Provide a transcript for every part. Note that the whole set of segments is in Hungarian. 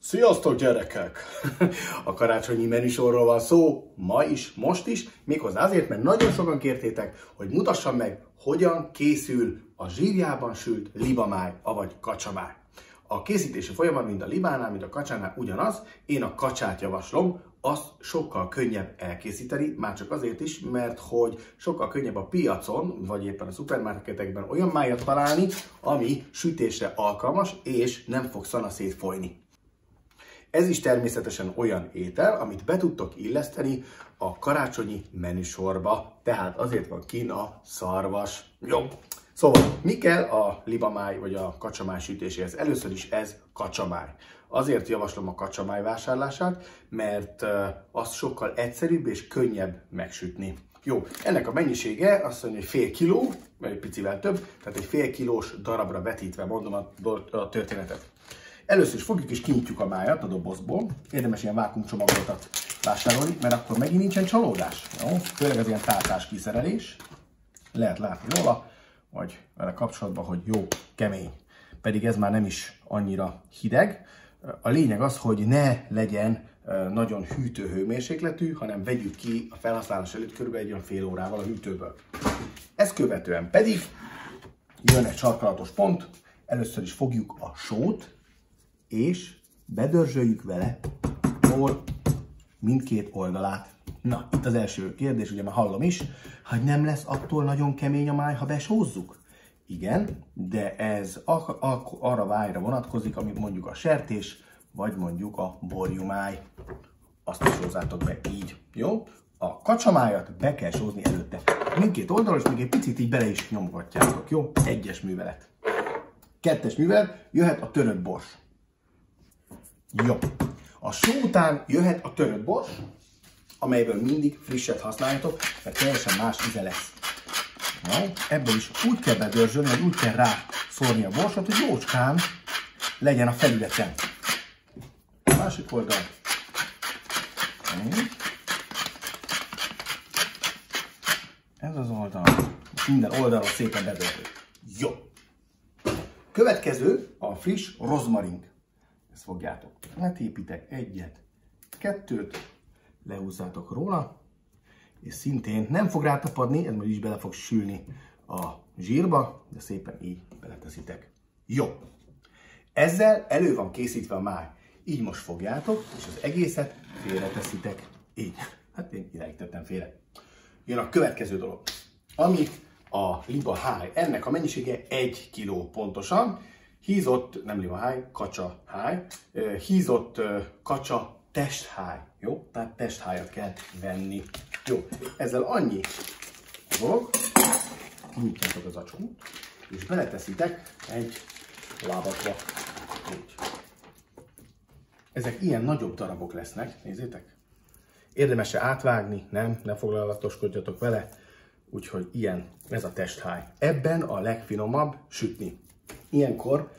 Sziasztok gyerekek! A karácsonyi menüsorról van szó, ma is, most is, méghozzá azért, mert nagyon sokan kértétek, hogy mutassam meg, hogyan készül a zsírjában sült libamáj, avagy kacsamáj. A készítési folyamat mind a libánál, mind a kacsánál ugyanaz, én a kacsát javaslom, azt sokkal könnyebb elkészíteni, már csak azért is, mert hogy sokkal könnyebb a piacon, vagy éppen a szupermarketekben olyan májat találni, ami sütésre alkalmas, és nem fog szana szétfolyni. Ez is természetesen olyan étel, amit be tudtok illeszteni a karácsonyi menüsorba, tehát azért van kint a szarvas. Jó. Szóval, mi kell a libamáj vagy a kacsamáj sütéséhez? Először is ez kacsamáj. Azért javaslom a kacsamáj vásárlását, mert az sokkal egyszerűbb és könnyebb megsütni. Jó, ennek a mennyisége azt mondja, hogy fél kiló, vagy egy picivel több, tehát egy fél kilós darabra vetítve mondom a történetet. Először is fogjuk és kinyitjuk a májat a dobozból. Érdemes ilyen vákuumcsomagoltat vásárolni, mert akkor megint nincsen csalódás. Jó? Főleg az ilyen táltás kiszerelés. Lehet látni róla, vagy vele kapcsolatban, hogy jó, kemény. Pedig ez már nem is annyira hideg. A lényeg az, hogy ne legyen nagyon hűtő hőmérsékletű, hanem vegyük ki a felhasználás előtt kb. Egy olyan fél órával a hűtőből. Ezt követően pedig jön egy sarkalatos pont. Először is fogjuk a sót, és bedörzsöljük vele mindkét oldalát. Na, itt az első kérdés, ugye már hallom is, hogy nem lesz attól nagyon kemény a máj, ha besózzuk? Igen, de ez arra májra vonatkozik, amit mondjuk a sertés, vagy mondjuk a borjumáj. Azt is sózzátok be így, jó? A kacsamájat be kell sózni előtte. Mindkét oldalon, és még egy picit így bele is nyomogatjátok, jó? Egyes művelet. Kettes művelet, jöhet a törött bors. Jó. A só után jöhet a törött bors, amelyből mindig frisset használjátok, mert teljesen más íze lesz. Na, ebből is úgy kell bedörzsölni, hogy úgy kell rá szórni a borsot, hogy jócskán legyen a felületen. A másik oldal. Ez az oldal. Minden oldalon szépen bedörzsöl. Jó. Következő a friss rozmarink. Ezt fogjátok. Átépítek egyet, kettőt, lehúzzátok róla, és szintén nem fog rátapadni, ez majd is bele fog sülni a zsírba, de szépen így beleteszitek. Jó. Ezzel elő van készítve a máj. Így most fogjátok, és az egészet félreteszitek. Így. Hát én idáig tettem félre. Jön a következő dolog, ami a libaháj. Ennek a mennyisége 1 kiló pontosan. Hízott, nem libaháj, kacsaháj, hízott kacsa testháj, jó? Tehát testhájat kell venni. Jó, ezzel annyi dolog, nyitjátok az acskót, és beleteszitek egy lábatba. Úgy. Ezek ilyen nagyobb darabok lesznek, nézzétek. Érdemes-e átvágni? Nem foglalatoskodjatok vele. Úgyhogy ilyen, ez a testháj. Ebben a legfinomabb sütni. Ilyenkor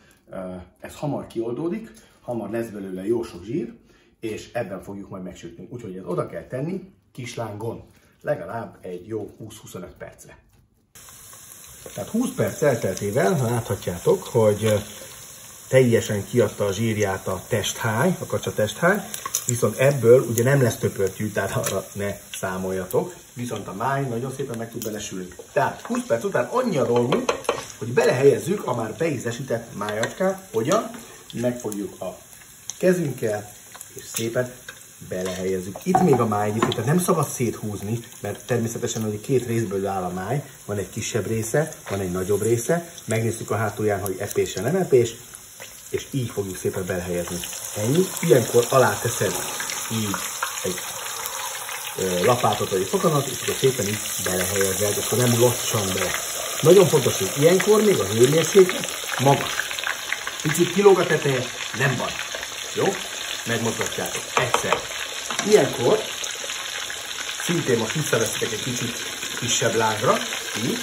ez hamar kioldódik, hamar lesz belőle jó sok zsír, és ebben fogjuk majd megsütni. Úgyhogy ezt oda kell tenni kislángon, legalább egy jó 20-25 percre. Tehát 20 perc elteltével láthatjátok, hogy teljesen kiadta a zsírját a testháj, a kacsa testháj, viszont ebből ugye nem lesz töpörtyű, tehát arra ne számoljatok, viszont a máj nagyon szépen meg tud belesülni. Tehát 20 perc után annyi a dolgunk, hogy belehelyezzük a már beízesített májacskát, hogyan megfogjuk a kezünkkel, és szépen belehelyezzük. Itt még a máj egyébként, tehát nem szabad széthúzni, mert természetesen hogy két részből áll a máj, van egy kisebb része, van egy nagyobb része, megnézzük a hátulján, hogy epés-e nem epés, és így fogjuk szépen belehelyezni. Ennyi. Ilyenkor alá teszed így egy lapátot vagy egy foganat, és akkor szépen így belehelyezed, akkor nem locsan be. Nagyon fontos, hogy ilyenkor még a hőmérséklet magas. Picit kilóg a teteje, nem baj. Jó? Megmutatjátok. Egyszer. Ilyenkor szintén most visszaveszitek egy kicsit kisebb lágra, így,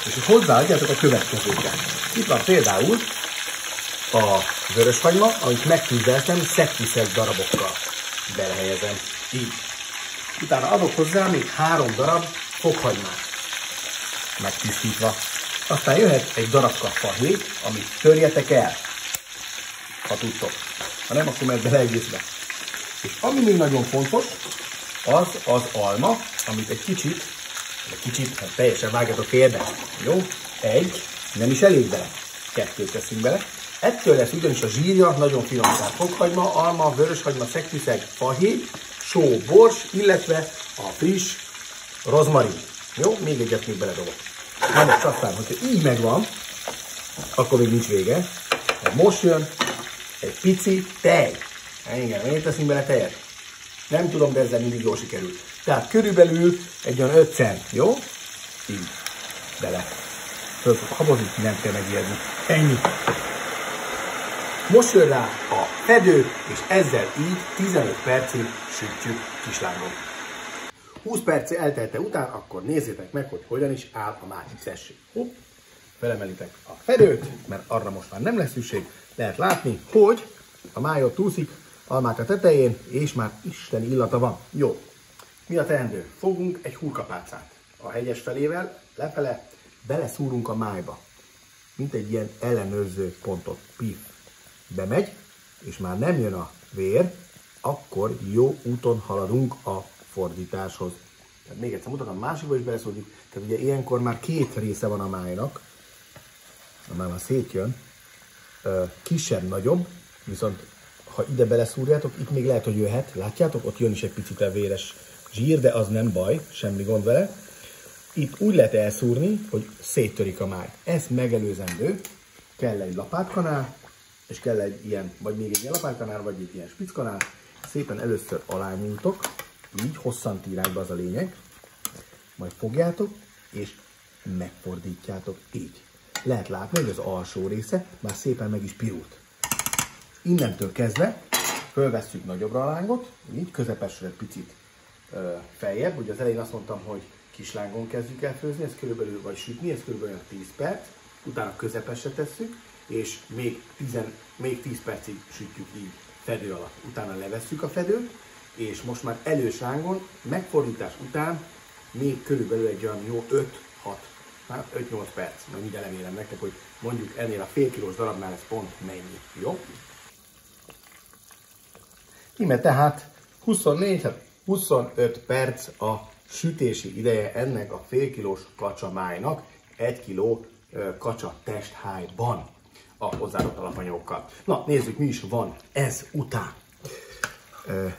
és hozzáadjátok a következőket. Itt van például a vöröshagyma, amit megtűzdeltem szekkiszek darabokkal. Belehelyezem. Így. Utána adok hozzá még 3 darab fokhagymát. Megtisztítva. Aztán jöhet egy darabka fahéj, amit törjetek el, ha tudtok. ha nem, akkor mehet bele egészbe. És ami még nagyon fontos, az alma, amit egy kicsit, hát teljesen vágjatok félbe. Jó? Nem is elég bele. 2 teszünk bele. Ettől lesz ugyanis a zsírja nagyon finom. Tehát fokhagyma, alma, vöröshagyma, szekviszeg, fahéj, só, bors, illetve a friss rozmarin. Jó? Még egyet még beledobok. Na most aztán, hogyha így megvan, akkor még nincs vége. Most jön egy pici tej. Igen, miért teszünk bele tejet? Nem tudom, de ezzel mindig jól sikerült. Tehát körülbelül egy olyan 5 cent, jó? Így. Bele. Habozni nem kell megijedni. Ennyi. Most jön rá a fedő, és ezzel így 15 percig sütjük kislángon. 20 perc eltelte után, akkor nézzétek meg, hogy hogyan is áll a máj. Tessék. Hopp. Felemelitek a fedőt, mert arra most már nem lesz szükség. Lehet látni, hogy a máj ott úszik, almák a tetején, és már isteni illata van. Jó. Mi a teendő? Fogunk egy hurkapálcát. A hegyes felével lefele beleszúrunk a májba. Mint egy ilyen ellenőrző pontot. Pif. Bemegy, és már nem jön a vér, akkor jó úton haladunk a fordításhoz. Tehát még egyszer mutatom, a másikba is beleszúrjuk. Tehát ugye ilyenkor már 2 része van a májnak. Már szétjön. Kisebb-nagyobb, viszont ha ide beleszúrjátok, itt még lehet, hogy jöhet. Látjátok? Ott jön is egy picit a véres zsír, de az nem baj, semmi gond vele. Itt úgy lehet elszúrni, hogy széttörik a máj. Ez megelőzendő. Kell egy lapátkanál, és kell egy ilyen, vagy még egy ilyen lapátkanál, vagy egy ilyen spicckanál. Szépen először alányújtok, így hosszanti irányba az a lényeg. Majd fogjátok, és megfordítjátok így. Lehet látni, hogy az alsó része már szépen meg is pirult. Innentől kezdve fölvesszük nagyobbra a lángot, így közepesre egy picit feljebb. Ugye az elején azt mondtam, hogy kis lángon kezdjük el főzni, ez körülbelül, vagy sütni, ez körülbelül 10 perc. Utána közepesre tesszük, és még 10 percig sütjük így fedő alatt. Utána levesszük a fedőt, és most már elős lángon, megfordítás után még körülbelül egy olyan jó 5-8 perc. Majd mindjárt lemérem nektek, hogy mondjuk ennél a fél kilós darabnál ez pont mennyi. Jó? Íme tehát 24-25 perc a sütési ideje ennek a fél kilós kacsamájnak 1 kiló kacsa testhájban a hozzáadott alapanyagokkal. Na, nézzük, mi is van ez után.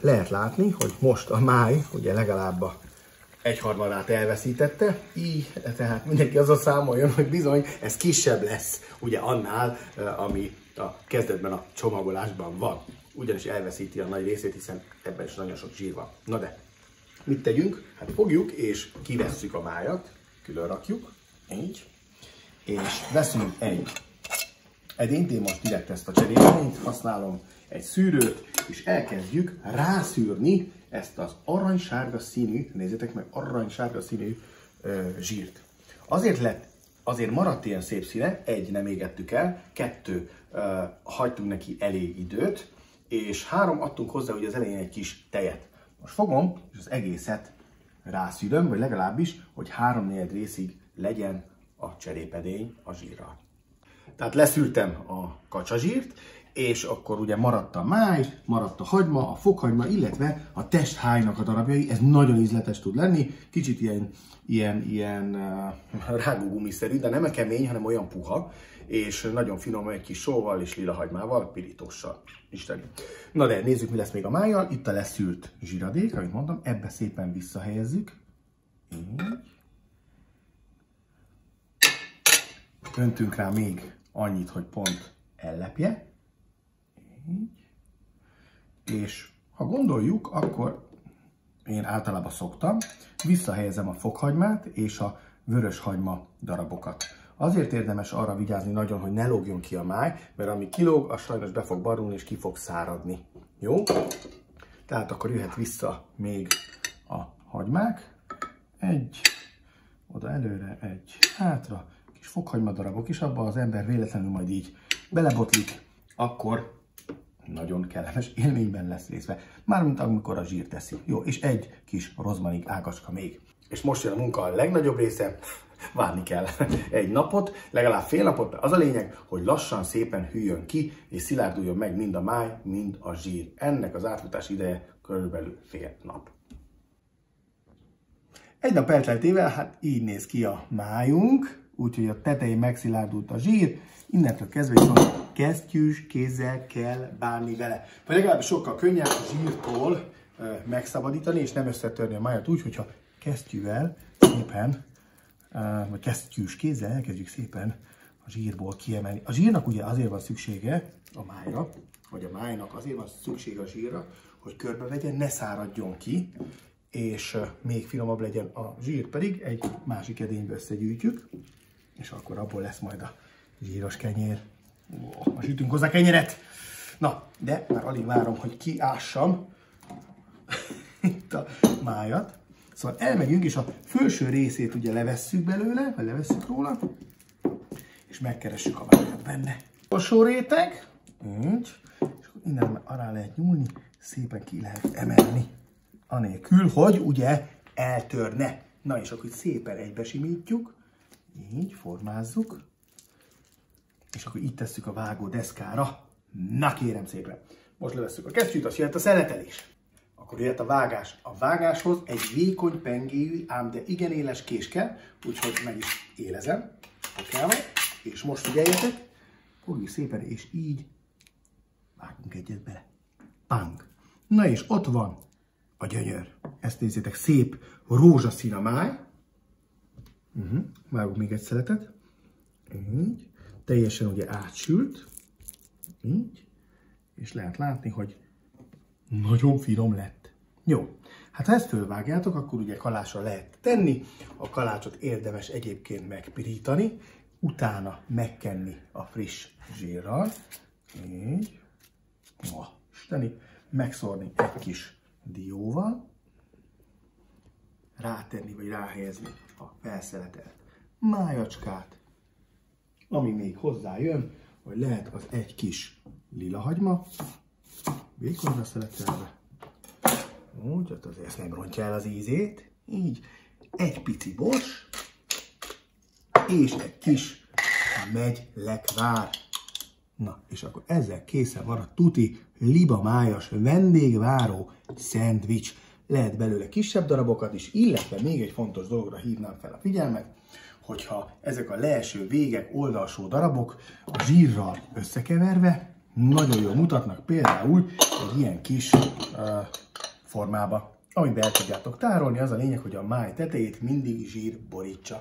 Lehet látni, hogy most a máj ugye legalább a 1/3-át elveszítette, így tehát mindenki azzal számoljon, hogy bizony ez kisebb lesz ugye annál, ami a kezdetben a csomagolásban van. Ugyanis elveszíti a nagy részét, hiszen ebben is nagyon sok zsír van. Na de, mit tegyünk? Hát fogjuk és kivesszük a májat, külön rakjuk, így, és veszünk egy edényt, én most direkt ezt a cserépedényt használom, egy szűrőt, és elkezdjük rászűrni ezt az aranysárga színű, nézzétek meg, aranysárga színű zsírt. Azért maradt ilyen szép színe, 1, nem égettük el, 2, hagytunk neki elég időt, és 3, adtunk hozzá ugye az elején egy kis tejet. Most fogom, és az egészet rászűröm, vagy legalábbis, hogy 3/4 részig legyen a cserépedény a zsírral. Tehát leszűrtem a kacsazsírt, és akkor ugye maradt a máj, maradt a hagyma, a fokhagyma, illetve a testhájnak a darabjai. Ez nagyon ízletes tud lenni, kicsit ilyen rágógumiszerű, de nem kemény, hanem olyan puha, és nagyon finom egy kis sóval és lilahagymával, pirítóssal. Isteni. Na de nézzük, mi lesz még a májjal. Itt a leszűrt zsíradék, amit mondtam, ebbe szépen visszahelyezzük. Így. Öntünk rá még annyit, hogy pont ellepje. Így. És ha gondoljuk, akkor én általában szoktam, visszahelyezem a fokhagymát és a vöröshagyma darabokat. Azért érdemes arra vigyázni nagyon, hogy ne lógjon ki a máj, mert ami kilóg, az sajnos be fog barulni és ki fog száradni. Jó? Tehát akkor jöhet vissza még a hagymák. Egy oda előre, egy hátra, kis fokhagyma darabok is, abba az ember véletlenül majd így belebotlik, akkor nagyon kellemes élményben lesz részve. Mármint amikor a zsír teszi. Jó, és egy kis rozmarin ágacska még. És most jön a munka a legnagyobb része. várni kell egy napot, legalább fél napot, mert az a lényeg, hogy lassan szépen hűljön ki, és szilárduljon meg mind a máj, mind a zsír. Ennek az átfutás ideje körülbelül fél nap. Egy nap elteltével, hát így néz ki a májunk, úgyhogy a tetején megszilárdult a zsír, innentől kezdve viszont kesztyűs kézzel kell bánni vele. Vagy legalábbis sokkal könnyebb a zsírtól megszabadítani, és nem összetörni a májat úgy, hogyha kesztyűvel szépen, vagy kesztyűs kézzel elkezdjük szépen a zsírból kiemelni. A zsírnak ugye azért van szüksége a májra, vagy a májnak azért van szüksége a zsírra, hogy körbevegyen, ne száradjon ki, és még finomabb legyen a zsír, pedig egy másik edénybe összegyűjtjük, és akkor abból lesz majd a zsíros kenyér. Most ütünk hozzá kenyeret! Na, de már alig várom, hogy kiássam itt a májat. Szóval elmegyünk, és a felső részét ugye levesszük belőle, vagy levesszük róla, és megkeressük a májat benne. Alsó réteg, így, és akkor innen alá lehet nyúlni, szépen ki lehet emelni. Anélkül, hogy ugye eltörne. Na és akkor szépen egybesimítjuk, így formázzuk, és akkor így tesszük a vágó deszkára. Na kérem szépen! Most levesszük a kesztyűt, azt jöhet a szeletelés. Akkor jöhet a vágás. A vágáshoz egy vékony pengéjű, ám de igen éles kés kell, úgyhogy meg is élezem. És most figyeljetek, fogjuk szépen, és így vágunk egyet bele. Pang! Na és ott van a gyönyör. Ezt nézzétek, szép rózsaszín a máj. Vágok még egy szeletet. Így. Teljesen ugye átsült. Így. És lehet látni, hogy nagyon finom lett. Jó. Hát ha ezt fölvágjátok, akkor ugye kalácsra lehet tenni. A kalácsot érdemes egyébként megpirítani. Utána megkenni a friss zsírral. Így. Isteni. Megszórni egy kis dióval, rátenni vagy ráhelyezni a felszeletelt májacskát, ami még hozzájön, hogy lehet az egy kis lilahagyma, vékonyra szeletelve, úgy, ott azért ezt nem rontja el az ízét, így, egy pici bors, és egy kis megylekvár. Na, és akkor ezzel készen van a tuti libamájas vendégváró szendvics. Lehet belőle kisebb darabokat is, illetve még egy fontos dologra hívnám fel a figyelmet, hogyha ezek a leeső végek, oldalsó darabok a zsírral összekeverve nagyon jól mutatnak, például egy ilyen kis formába, amiben el tudjátok tárolni. Az a lényeg, hogy a máj tetejét mindig zsír borítsa.